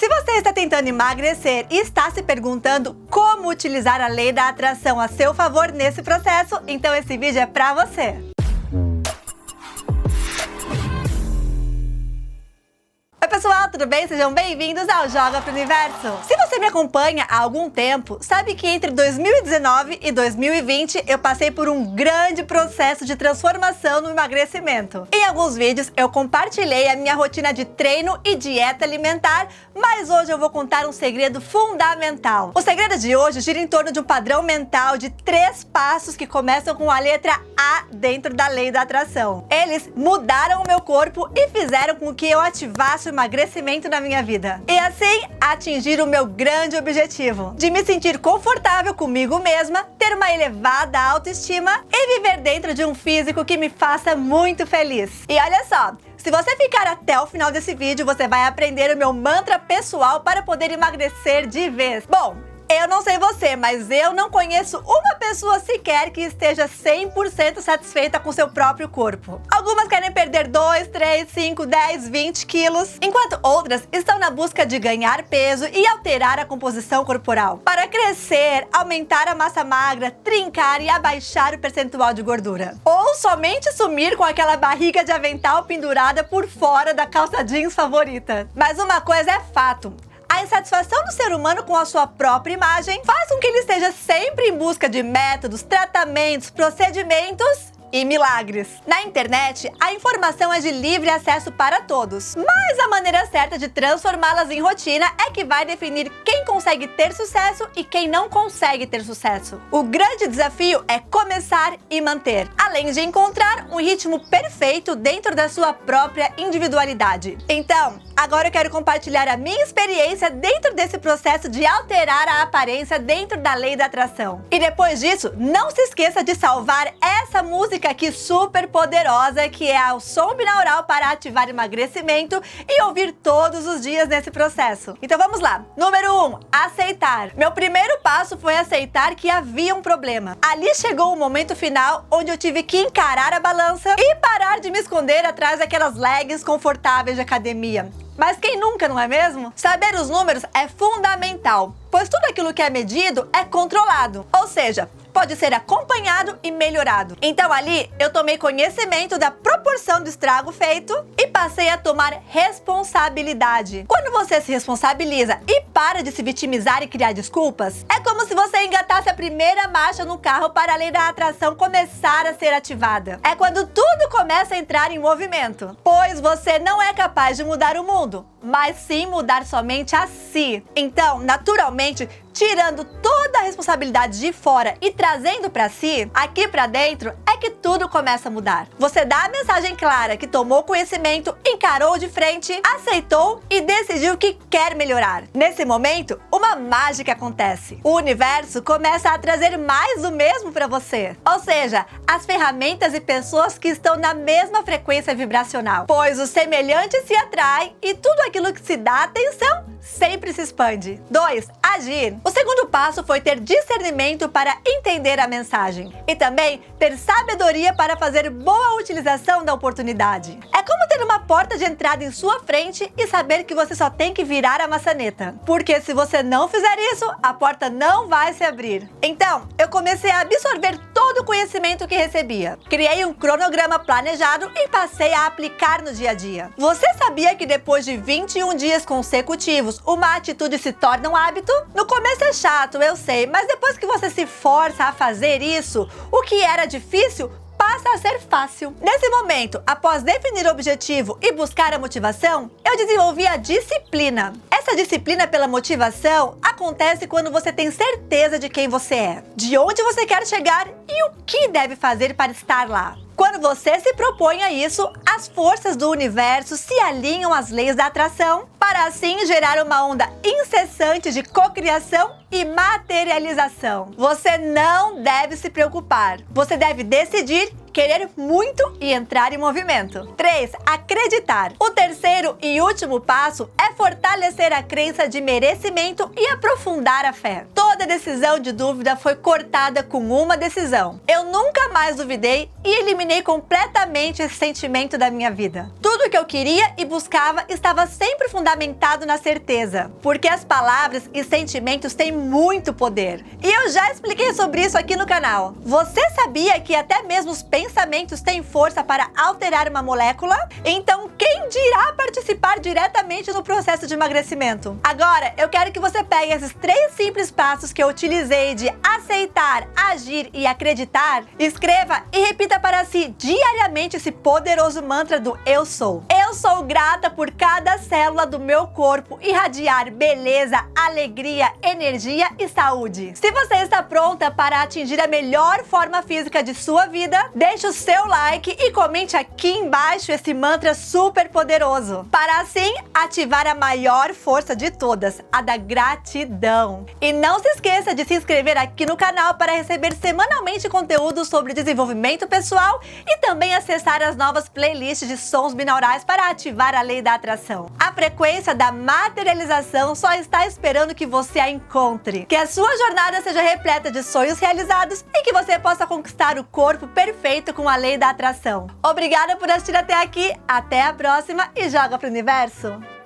Se você está tentando emagrecer e está se perguntando como utilizar a lei da atração a seu favor nesse processo, então esse vídeo é pra você. Oi pessoal, tudo bem? Sejam bem-vindos ao Joga pro Universo! Se você me acompanha há algum tempo, sabe que entre 2019 e 2020 eu passei por um grande processo de transformação no emagrecimento. Em alguns vídeos eu compartilhei a minha rotina de treino e dieta alimentar, mas hoje eu vou contar um segredo fundamental. O segredo de hoje gira em torno de um padrão mental de 3 passos que começam com a letra A dentro da lei da atração. Eles mudaram o meu corpo e fizeram com que eu ativasse o emagrecimento na minha vida. E assim, atingir o meu grande objetivo, de me sentir confortável comigo mesma, ter uma elevada autoestima e viver dentro de um físico que me faça muito feliz. E olha só, se você ficar até o final desse vídeo, você vai aprender o meu mantra pessoal para poder emagrecer de vez. Bom, eu não sei você, mas eu não conheço uma pessoa sequer que esteja 100% satisfeita com seu próprio corpo. Algumas querem perder 2, 3, 5, 10, 20 quilos, enquanto outras estão na busca de ganhar peso e alterar a composição corporal. Para crescer, aumentar a massa magra, trincar e abaixar o percentual de gordura. Ou somente sumir com aquela barriga de avental pendurada por fora da calça jeans favorita. Mas uma coisa é fato. A insatisfação do ser humano com a sua própria imagem faz com que ele esteja sempre em busca de métodos, tratamentos, procedimentos e milagres. Na internet, a informação é de livre acesso para todos, mas a maneira certa de transformá-las em rotina é que vai definir quem consegue ter sucesso e quem não consegue ter sucesso. O grande desafio é começar e manter, além de encontrar um ritmo perfeito dentro da sua própria individualidade. Então, agora eu quero compartilhar a minha experiência dentro desse processo de alterar a aparência dentro da lei da atração. E depois disso, não se esqueça de salvar essa música aqui super poderosa, que é o som binaural para ativar emagrecimento e ouvir todos os dias nesse processo. Então vamos lá. Número 1, aceitar. Meu primeiro passo foi aceitar que havia um problema. Ali chegou o momento final onde eu tive que encarar a balança e parar de me esconder atrás daquelas leggings confortáveis de academia. Mas quem nunca, não é mesmo? Saber os números é fundamental, pois tudo aquilo que é medido é controlado, ou seja, pode ser acompanhado e melhorado. Então ali eu tomei conhecimento da proporção do estrago feito e passei a tomar responsabilidade. Quando você se responsabiliza e para de se vitimizar e criar desculpas, é como se você engatasse a primeira marcha no carro para a lei da atração começar a ser ativada. É quando tudo começa a entrar em movimento, pois você não é capaz de mudar o mundo, mas sim mudar somente a si. Então, naturalmente, tirando toda a responsabilidade de fora e trazendo para si, aqui para dentro, é que tudo começa a mudar. Você dá a mensagem clara que tomou conhecimento, encarou de frente, aceitou e decidiu que quer melhorar. Nesse momento, uma mágica acontece. O universo começa a trazer mais do mesmo para você. Ou seja, as ferramentas e pessoas que estão na mesma frequência vibracional. Pois o semelhante se atrai e tudo aquilo que se dá atenção sempre se expande. 2. Agir. O segundo passo foi ter discernimento para entender a mensagem e também ter sabedoria para fazer boa utilização da oportunidade. É como ter uma porta de entrada em sua frente e saber que você só tem que virar a maçaneta, porque se você não fizer isso, a porta não vai se abrir. Então, eu comecei a absorver todo o conhecimento que recebia. Criei um cronograma planejado e passei a aplicar no dia a dia. Você sabia que depois de 21 dias consecutivos, uma atitude se torna um hábito? No começo é chato, eu sei, mas depois que você se força a fazer isso, o que era difícil passa a ser fácil. Nesse momento, após definir o objetivo e buscar a motivação, eu desenvolvi a disciplina. Essa disciplina pela motivação acontece quando você tem certeza de quem você é, de onde você quer chegar e o que deve fazer para estar lá. Quando você se propõe a isso, as forças do universo se alinham às leis da atração, para assim gerar uma onda incessante de cocriação e materialização. Você não deve se preocupar. Você deve decidir querer muito e entrar em movimento. 3. Acreditar. O terceiro e último passo é fortalecer a crença de merecimento e aprofundar a fé. Toda decisão de dúvida foi cortada com uma decisão. Eu nunca mais duvidei e eliminei completamente esse sentimento da minha vida. Tudo que eu queria e buscava estava sempre fundamentado na certeza, porque as palavras e sentimentos têm muito poder. E eu já expliquei sobre isso aqui no canal. Você sabia que até mesmo os pensamentos têm força para alterar uma molécula? Então, quem dirá participar diretamente no processo de emagrecimento? Agora, eu quero que você pegue esses 3 simples passos que eu utilizei de aceitar, agir e acreditar, escreva e repita para si diariamente esse poderoso mantra do eu sou. Eu sou grata por cada célula do meu corpo irradiar beleza, alegria, energia e saúde. Se você está pronta para atingir a melhor forma física de sua vida, deixe o seu like e comente aqui embaixo esse mantra super poderoso, para assim ativar a maior força de todas, a da gratidão. E não se esqueça de se inscrever aqui no canal para receber semanalmente conteúdo sobre desenvolvimento pessoal e também acessar as novas playlists de sons binaurais para ativar a lei da atração. A frequência da materialização só está esperando que você a encontre. Que a sua jornada seja repleta de sonhos realizados e que você possa conquistar o corpo perfeito com a lei da atração. Obrigada por assistir até aqui, até a próxima e joga pro universo!